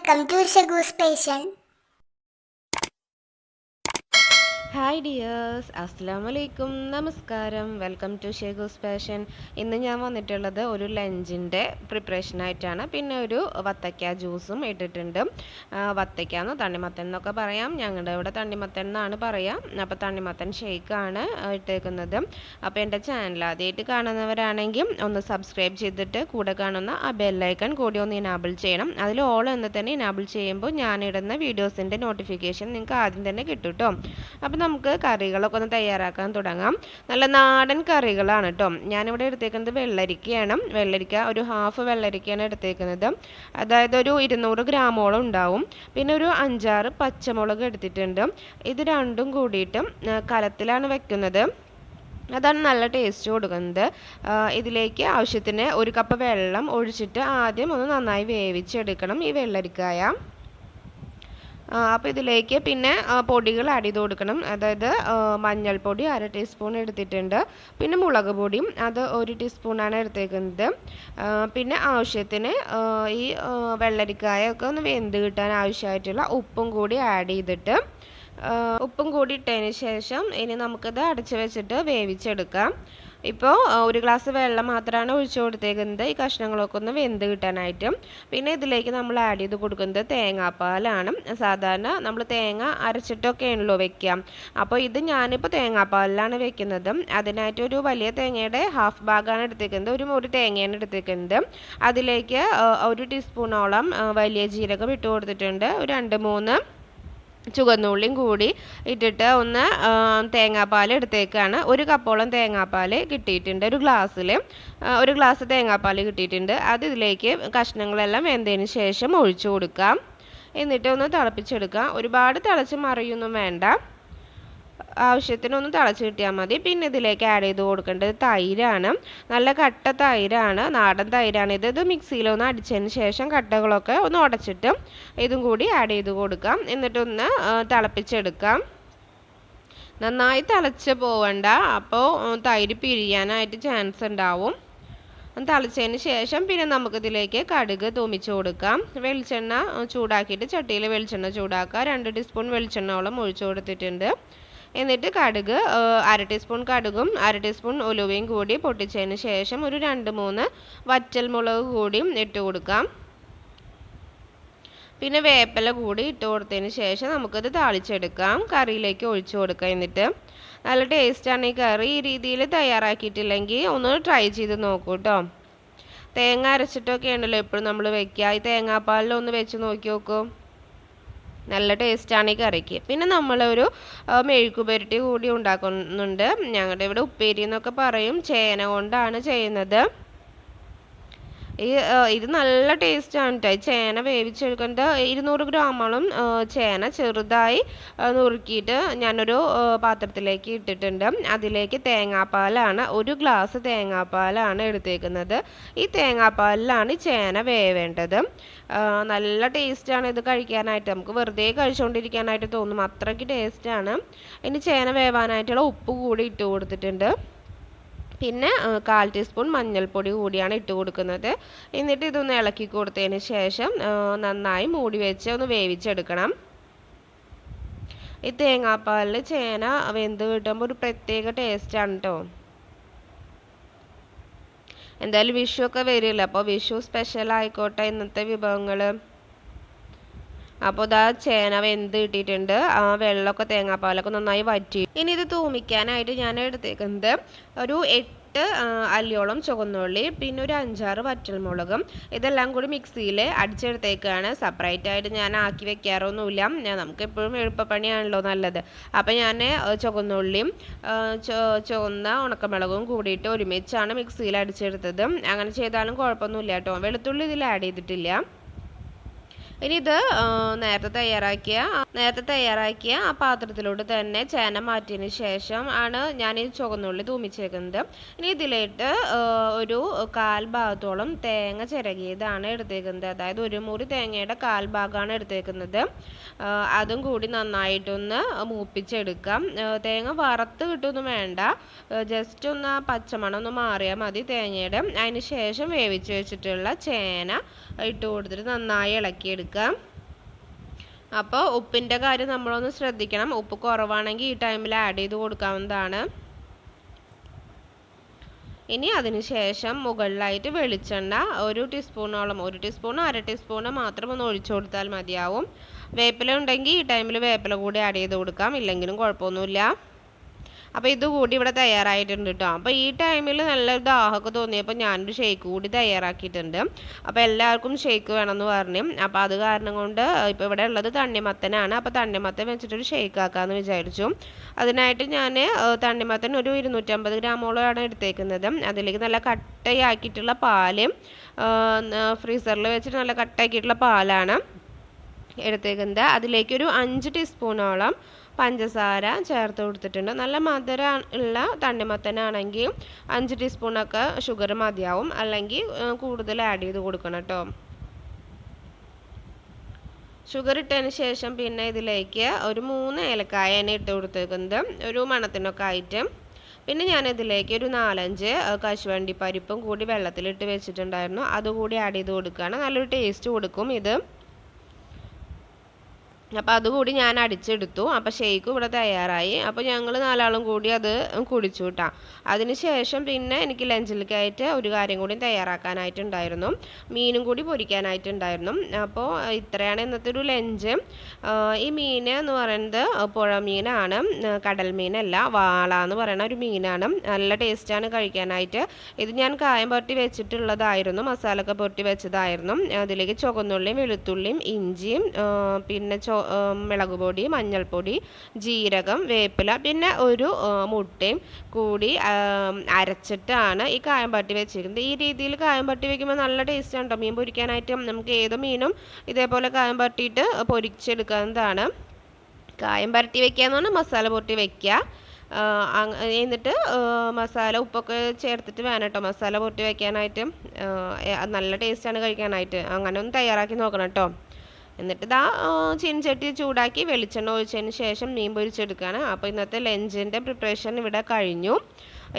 Welcome to Shegus Patient. Hi dears, അസ്സാം വലൈക്കും, നമസ്കാരം. Welcome to Shegu's passion. ഇന്ന് ഞാൻ വന്നിട്ടുള്ളത് ഒരു ലഞ്ചിൻ്റെ പ്രിപ്പറേഷനായിട്ടാണ്. പിന്നെ ഒരു വത്തക്ക ജ്യൂസും ഇട്ടിട്ടുണ്ട്. വത്തയ്ക്കാന്നോ തണ്ണിമത്തൻ എന്നൊക്കെ പറയാം, ഞങ്ങളുടെ ഇവിടെ തണ്ണിമത്തൻ എന്നാണ് പറയാം. അപ്പോൾ തണ്ണിമത്തൻ ഷേക്കാണ് ഇട്ടേക്കുന്നത്. അപ്പോൾ എൻ്റെ ചാനൽ ആദ്യമായിട്ട് കാണുന്നവരാണെങ്കിൽ ഒന്ന് സബ്സ്ക്രൈബ് ചെയ്തിട്ട് കൂടെ കാണുന്ന ആ ബെല്ലൈക്കൺ കൂടി ഒന്ന് ഇനാബിൾ ചെയ്യണം. അതിൽ ഓൾ എന്ന് തന്നെ ഇനാബിൾ ചെയ്യുമ്പോൾ ഞാനിടുന്ന വീഡിയോസിൻ്റെ നോട്ടിഫിക്കേഷൻ നിങ്ങൾക്ക് ആദ്യം തന്നെ കിട്ടും കേട്ടോ. അപ്പോൾ നമുക്ക് കറികളൊക്കെ ഒന്ന് തയ്യാറാക്കാൻ തുടങ്ങാം. നല്ല നാടൻ കറികളാണ് കേട്ടോ. ഞാനിവിടെ എടുത്തേക്കുന്നത് വെള്ളരിക്കയാണ്. വെള്ളരിക്ക ഒരു ഹാഫ് വെള്ളരിക്കയാണ് എടുത്തേക്കുന്നത്. അതായത് ഒരു 200 ഗ്രാമോളം ഉണ്ടാവും. പിന്നെ ഒരു 5-6 പച്ചമുളക് എടുത്തിട്ടുണ്ട്. ഇത് രണ്ടും കൂടിയിട്ട് കലത്തിലാണ് വെക്കുന്നത്. അതാണ് നല്ല ടേസ്റ്റ് കൊടുക്കുന്നത്. ഇതിലേക്ക് ആവശ്യത്തിന് 1 കപ്പ് വെള്ളം ഒഴിച്ചിട്ട് ആദ്യം ഒന്ന് നന്നായി വേവിച്ചെടുക്കണം ഈ വെള്ളരിക്കായ. അപ്പോൾ ഇതിലേക്ക് പിന്നെ പൊടികൾ ആഡ് ചെയ്ത് കൊടുക്കണം. അതായത് മഞ്ഞൾപ്പൊടി 1/2 ടീസ്പൂൺ എടുത്തിട്ടുണ്ട്. പിന്നെ മുളക് പൊടിയും അത് 1 ടീസ്പൂണാണ് എടുത്തേക്കുന്നത്. പിന്നെ ആവശ്യത്തിന് ഈ വെള്ളരിക്കായൊക്കെ ഒന്ന് വെന്ത് കിട്ടാൻ ആവശ്യമായിട്ടുള്ള ഉപ്പും കൂടി ആഡ് ചെയ്തിട്ട് ഉപ്പും കൂടി ഇട്ടതിന് ശേഷം ഇനി നമുക്കിത് അടച്ച് വെച്ചിട്ട് വേവിച്ചെടുക്കാം. ഇപ്പോൾ 1 ഗ്ലാസ് വെള്ളം മാത്രമാണ് ഒഴിച്ചു കൊടുത്തേക്കുന്നത് ഈ കഷ്ണങ്ങളൊക്കെ ഒന്ന് വെന്ത് കിട്ടാനായിട്ട്. പിന്നെ ഇതിലേക്ക് നമ്മൾ ആഡ് ചെയ്ത് കൊടുക്കുന്നത് തേങ്ങാപ്പാലാണ്. സാധാരണ നമ്മൾ തേങ്ങ അരച്ചിട്ടൊക്കെയാണല്ലോ വെക്കുക. അപ്പോൾ ഇത് ഞാനിപ്പോൾ തേങ്ങാപ്പാലിലാണ് വെക്കുന്നത്. അതിനായിട്ട് ഒരു വലിയ തേങ്ങയുടെ ഹാഫ് ഭാഗമാണ് എടുത്തേക്കുന്നത്. ഒരു തേങ്ങയാണ് എടുത്തേക്കുന്നത്. അതിലേക്ക് 1 ടീസ്പൂണോളം വലിയ ജീരകം ഇട്ട് കൊടുത്തിട്ടുണ്ട്. ഒരു 2-3 ചുവന്നുള്ളിയും കൂടി ഇട്ടിട്ട് ഒന്ന് തേങ്ങാപ്പാൽ എടുത്തേക്കാണ്. 1 കപ്പോളം തേങ്ങാപ്പാൽ കിട്ടിയിട്ടുണ്ട്. ഒരു ഗ്ലാസ്സിൽ 1 ഗ്ലാസ് തേങ്ങാപ്പാൽ കിട്ടിയിട്ടുണ്ട്. അത് ഇതിലേക്ക് കഷ്ണങ്ങളെല്ലാം വെന്തതിന് ശേഷം ഒഴിച്ചു കൊടുക്കാം. എന്നിട്ട് ഒന്ന് തിളപ്പിച്ചെടുക്കാം. ഒരുപാട് തിളച്ച് മറിയൊന്നും വേണ്ട, ആവശ്യത്തിനൊന്ന് തിളച്ച് കിട്ടിയാൽ മതി. പിന്നെ ഇതിലേക്ക് ആഡ് ചെയ്ത് കൊടുക്കേണ്ടത് തൈരാണ്. നല്ല കട്ട തൈരാണ്, നാടൻ തൈരാണ്. ഇത് മിക്സിയിലൊന്ന് അടിച്ചതിന് ശേഷം കട്ടകളൊക്കെ ഒന്ന് ഉടച്ചിട്ട് ഇതും കൂടി ആഡ് ചെയ്ത് കൊടുക്കാം. എന്നിട്ടൊന്ന് തിളപ്പിച്ചെടുക്കാം. നന്നായി തിളച്ച് പോവണ്ട, അപ്പോൾ തൈര് പിരിയാനായിട്ട് ചാൻസ് ഉണ്ടാവും. തിളച്ചതിന് ശേഷം പിന്നെ നമുക്കിതിലേക്ക് കടുക് തൂമിച്ച് കൊടുക്കാം. വെളിച്ചെണ്ണ ചൂടാക്കിയിട്ട് ചട്ടിയിൽ വെളിച്ചെണ്ണ ചൂടാക്കുക. 2 ടീസ്പൂൺ വെളിച്ചെണ്ണയോളം ഒഴിച്ചു കൊടുത്തിട്ടുണ്ട്. എന്നിട്ട് കടുക് 1/2 ടീസ്പൂൺ കടുകും 1/2 ടീസ്പൂൺ ഉലുവയും കൂടി പൊട്ടിച്ചതിന് ശേഷം ഒരു 2-3 വറ്റൽ മുളക് കൂടിയും ഇട്ട് കൊടുക്കാം. പിന്നെ വേപ്പില കൂടി ഇട്ട് കൊടുത്തതിന് ശേഷം നമുക്കത് താളിച്ചെടുക്കാം. കറിയിലേക്ക് ഒഴിച്ചു കൊടുക്കാം. എന്നിട്ട് നല്ല ടേസ്റ്റാണ് ഈ കറി. ഈ രീതിയിൽ തയ്യാറാക്കിയിട്ടില്ലെങ്കിൽ ഒന്ന് ട്രൈ ചെയ്ത് നോക്കൂ കേട്ടോ. തേങ്ങ അരച്ചിട്ടൊക്കെയാണല്ലോ എപ്പോഴും നമ്മൾ വെക്കുക. ഈ തേങ്ങാപ്പാലിലൊന്ന് വെച്ച് നോക്കി നോക്കൂ, നല്ല ടേസ്റ്റാണ് ഈ കറിക്ക്. പിന്നെ നമ്മളൊരു മെഴുക്കുപുരട്ടി കൂടി ഉണ്ടാക്കുന്നുണ്ട്. ഞങ്ങളുടെ ഇവിടെ ഉപ്പേരി എന്നൊക്കെ പറയും. ചേന കൊണ്ടാണ് ചെയ്യുന്നത്. ഇത് നല്ല ടേസ്റ്റാണ് കേട്ടോ. ചേന വേവിച്ചെടുക്കുന്നത് 200 ഗ്രാമോളം ചേന ചെറുതായി നുറുക്കിയിട്ട് ഞാനൊരു പാത്രത്തിലേക്ക് ഇട്ടിട്ടുണ്ട്. അതിലേക്ക് തേങ്ങാപ്പാലാണ്, 1 ഗ്ലാസ് തേങ്ങാപ്പാലാണ് എടുത്തേക്കുന്നത്. ഈ തേങ്ങാപ്പാലിലാണ് ചേന വേവേണ്ടത്. നല്ല ടേസ്റ്റാണ് ഇത് കഴിക്കാനായിട്ട്. നമുക്ക് വെറുതെ കഴിച്ചുകൊണ്ടിരിക്കാനായിട്ട് തോന്നും, അത്രയ്ക്ക് ടേസ്റ്റാണ്. ഇനി ചേന വേവാനായിട്ടുള്ള ഉപ്പ് കൂടി ഇട്ട് കൊടുത്തിട്ടുണ്ട്. പിന്നെ 1/4 ടീസ്പൂൺ മഞ്ഞൾപ്പൊടി കൂടിയാണ് ഇട്ട് കൊടുക്കുന്നത്. എന്നിട്ട് ഇതൊന്ന് ഇളക്കി കൊടുത്തതിന് ശേഷം നന്നായി മൂടി വെച്ച് ഒന്ന് വേവിച്ചെടുക്കണം. ഈ തേങ്ങാപ്പാലിൽ ചേന വെന്ത് കിട്ടുമ്പോൾ ഒരു പ്രത്യേക ടേസ്റ്റാണ് കേട്ടോ. എന്തായാലും വിഷു ഒക്കെ വരില്ല, അപ്പോൾ വിഷു സ്പെഷ്യൽ ആയിക്കോട്ടെ ഇന്നത്തെ വിഭവങ്ങൾ. അപ്പോൾ ഇതാ ചേന വെന്ത് കിട്ടിയിട്ടുണ്ട്. വെള്ളമൊക്കെ തേങ്ങാപ്പാലൊക്കെ നന്നായി വറ്റി. ഇനി ഇത് തൂമിക്കാനായിട്ട് ഞാൻ എടുത്തേക്കുന്നത് ഒരു 8 അല്ലിയോളം ചുവന്നുള്ളി, പിന്നെ ഒരു 5-6 വറ്റൽമുളകും. ഇതെല്ലാം കൂടി മിക്സിയിൽ അടിച്ചെടുത്തേക്കാണ്. സെപ്പറേറ്റ് ആയിട്ട് ഞാൻ ആക്കി വെക്കാറൊന്നുമില്ല. നമുക്ക് എപ്പോഴും എളുപ്പപ്പണിയാണല്ലോ നല്ലത്. അപ്പം ഞാൻ ചുവന്നുള്ളിയും ചുവന്ന ഉണക്കമുളകും കൂടിയിട്ട് ഒരുമിച്ചാണ് മിക്സിയിൽ അടിച്ചെടുത്തത്. അങ്ങനെ ചെയ്താലും കുഴപ്പമൊന്നുമില്ല കേട്ടോ. വെളുത്തുള്ളി ഇതിൽ ആഡ് ചെയ്തിട്ടില്ല. ഇനി ഇത് നേരത്തെ തയ്യാറാക്കിയ ആ പാത്രത്തിലോട്ട് തന്നെ ചേന മാറ്റിയതിന് ശേഷം ആണ് ഞാൻ ഈ ചുവന്നുള്ളി തൂമിച്ചേക്കുന്നത്. ഇനി ഇതിലേക്ക് ഒരു 1/4 ഭാഗത്തോളം തേങ്ങ ചിരകിയതാണ് എടുത്തേക്കുന്നത്. അതായത് 1 മുറി തേങ്ങയുടെ 1/4 ഭാഗമാണ് എടുത്തേക്കുന്നത്. അതും കൂടി നന്നായിട്ടൊന്ന് മൂപ്പിച്ചെടുക്കാം. തേങ്ങ വറുത്ത് കിട്ടുമൊന്നും വേണ്ട, ജസ്റ്റ് ഒന്ന് പച്ചമണം ഒന്ന് മാറിയാൽ മതി തേങ്ങയുടെ. അതിന് ശേഷം വേവിച്ച് വെച്ചിട്ടുള്ള ചേന ഇട്ട് കൊടുത്തിട്ട് നന്നായി ഇളക്കിയെടുക്കാം. അപ്പോൾ ഉപ്പിൻ്റെ കാര്യം നമ്മളൊന്ന് ശ്രദ്ധിക്കണം. ഉപ്പ് കുറവാണെങ്കിൽ ഈ ടൈമിൽ ആഡ് ചെയ്ത് കൊടുക്കാവുന്നതാണ്. ഇനി അതിന് ശേഷം മുകളിലായിട്ട് വെളിച്ചെണ്ണ 1 ടീസ്പൂണോളം, 1 ടീസ്പൂൺ 1/2 ടീസ്പൂൺ മാത്രം ഒന്ന് ഒഴിച്ചു കൊടുത്താൽ മതിയാവും. വേപ്പില ഉണ്ടെങ്കിൽ ഈ ടൈമിൽ വേപ്പില കൂടി ആഡ് ചെയ്ത് കൊടുക്കാം, ഇല്ലെങ്കിലും കുഴപ്പമൊന്നുമില്ല. അപ്പോൾ ഇതുകൂടി ഇവിടെ തയ്യാറായിട്ടുണ്ട് കേട്ടോ. അപ്പോൾ ഈ ടൈമിൽ നല്ല ദാഹമൊക്കെ തോന്നിയപ്പോൾ ഞാനൊരു ഷേക്ക് കൂടി തയ്യാറാക്കിയിട്ടുണ്ട്. അപ്പോൾ എല്ലാവർക്കും ഷേക്ക് വേണമെന്ന് പറഞ്ഞു. അപ്പോൾ അത് കാരണം കൊണ്ട് ഇപ്പോൾ ഇവിടെ ഉള്ളത് തണ്ണിമത്തനാണ്. അപ്പോൾ തണ്ണിമത്തൻ വെച്ചിട്ടൊരു ഷേക്ക് ആക്കാമെന്ന് വിചാരിച്ചു. അതിനായിട്ട് ഞാൻ തണ്ണിമത്തൻ ഒരു 250 ഗ്രാമോളമാണ് എടുത്തേക്കുന്നത്. അതിലേക്ക് നല്ല കട്ടയാക്കിയിട്ടുള്ള പാല്, ഫ്രീസറിൽ വെച്ചിട്ട് നല്ല കട്ടയാക്കിയിട്ടുള്ള പാലാണ് എടുത്തേക്കുന്നത്. അതിലേക്കൊരു 5 ടീസ്പൂണോളം പഞ്ചസാര ചേർത്ത് കൊടുത്തിട്ടുണ്ട്. നല്ല മധുരം ഉള്ള തണ്ണിമത്തനാണെങ്കിൽ 5 ടീസ്പൂണൊക്കെ ഷുഗർ മതിയാവും, അല്ലെങ്കിൽ കൂടുതൽ ആഡ് ചെയ്ത് കൊടുക്കണം കേട്ടോ. ഷുഗർ ഇട്ടതിന് ശേഷം പിന്നെ ഇതിലേക്ക് ഒരു 3 ഏലക്കായാണ് ഇട്ട് കൊടുത്തേക്കുന്നത്, ഒരു മണത്തിനൊക്കെ ആയിട്ട്. പിന്നെ ഞാനിതിലേക്ക് ഒരു 4-5 കശുവണ്ടി പരിപ്പും കൂടി വെള്ളത്തിലിട്ട് വെച്ചിട്ടുണ്ടായിരുന്നു, അതുകൂടി ആഡ് ചെയ്ത് കൊടുക്കുകയാണ്. നല്ലൊരു ടേസ്റ്റ് കൊടുക്കും ഇത്. അപ്പോൾ അതുകൂടി ഞാൻ അടിച്ചെടുത്തു. അപ്പോൾ ഷേക്ക് ഇവിടെ തയ്യാറായി. അപ്പോൾ ഞങ്ങൾ 4 ആളും കൂടി അത് കുടിച്ചു കേട്ടോ. അതിന് ശേഷം പിന്നെ എനിക്ക് ലഞ്ചിലേക്കായിട്ട് ഒരു കാര്യം കൂടി തയ്യാറാക്കാനായിട്ടുണ്ടായിരുന്നു, മീനും കൂടി പൊരിക്കാനായിട്ടുണ്ടായിരുന്നു. അപ്പോൾ ഇത്രയാണ് ഇന്നത്തെ ഒരു ലഞ്ച്. ഈ മീൻ എന്ന് പറയുന്നത് പുഴ മീനാണ്, കടൽ മീനല്ല, വാള എന്ന് പറയുന്ന ഒരു മീനാണ്. നല്ല ടേസ്റ്റാണ് കഴിക്കാനായിട്ട്. ഇത് ഞാൻ കായം പുരട്ടി വെച്ചിട്ടുള്ളതായിരുന്നു, മസാല ഒക്കെ പുരട്ടി വെച്ചതായിരുന്നു. അതിലേക്ക് ചുവന്നുള്ളിയും വെളുത്തുള്ളിയും ഇഞ്ചിയും പിന്നെ മുളക് പൊടി, മഞ്ഞൾപ്പൊടി, ജീരകം, വേപ്പില, പിന്നെ ഒരു മുട്ടയും കൂടി അരച്ചിട്ടാണ് ഈ കായം പട്ടി വെച്ചിരിക്കുന്നത്. ഈ രീതിയിൽ കായം പട്ടി വെക്കുമ്പോൾ നല്ല ടേസ്റ്റ് ആണ് കേട്ടോ. മീൻ പൊരിക്കാനായിട്ട് നമുക്ക് ഏത് മീനും ഇതേപോലെ കായം പട്ടിയിട്ട് പൊരിച്ചെടുക്കാവുന്നതാണ്. കായം പരട്ടി വെക്കുക എന്ന് പറഞ്ഞാൽ മസാല പൊട്ടി വെക്കുക. എന്നിട്ട് മസാല ഉപ്പൊക്കെ ചേർത്തിട്ട് വേണം കേട്ടോ മസാല പൊട്ടി വെക്കാനായിട്ട്. നല്ല ടേസ്റ്റാണ് കഴിക്കാനായിട്ട്. അങ്ങനെ ഒന്ന് തയ്യാറാക്കി നോക്കണം കേട്ടോ. എന്നിട്ട് ഇതാ ചീനച്ചട്ടി ചൂടാക്കി വെളിച്ചെണ്ണ ഒഴിച്ചതിന് ശേഷം മീൻ പൊരിച്ചെടുക്കുകയാണ്. അപ്പോൾ ഇന്നത്തെ ലഞ്ചിൻ്റെ പ്രിപ്പറേഷൻ ഇവിടെ കഴിഞ്ഞു.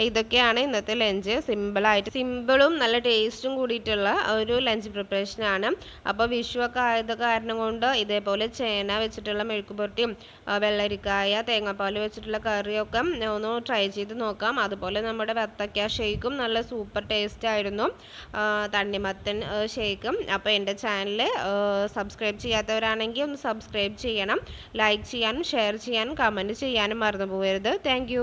ഇതൊക്കെയാണ് ഇന്നത്തെ ലഞ്ച്. സിമ്പിളും നല്ല ടേസ്റ്റും കൂടിയിട്ടുള്ള ഒരു ലഞ്ച് പ്രിപ്പറേഷനാണ്. അപ്പോൾ വിഷുവൊക്കെ ആയത് കാരണം കൊണ്ട് ഇതേപോലെ ചേന വെച്ചിട്ടുള്ള മെഴുക്കുപുരട്ടിയും വെള്ളരിക്കായ തേങ്ങാപ്പാൽ വെച്ചിട്ടുള്ള കറിയൊക്കെ ഒന്ന് ട്രൈ ചെയ്ത് നോക്കാം. അതുപോലെ നമ്മുടെ വത്തക്ക ഷേക്കും നല്ല സൂപ്പർ ടേസ്റ്റ് ആയിരുന്നു, തണ്ണിമത്തൻ ഷേക്കും. അപ്പോൾ എൻ്റെ ചാനൽ സബ്സ്ക്രൈബ് ചെയ്യാത്തവരാണെങ്കിൽ ഒന്ന് സബ്സ്ക്രൈബ് ചെയ്യണം, ലൈക്ക് ചെയ്യാനും ഷെയർ ചെയ്യാനും കമൻറ്റ് ചെയ്യാനും മറന്നു പോകരുത്. താങ്ക്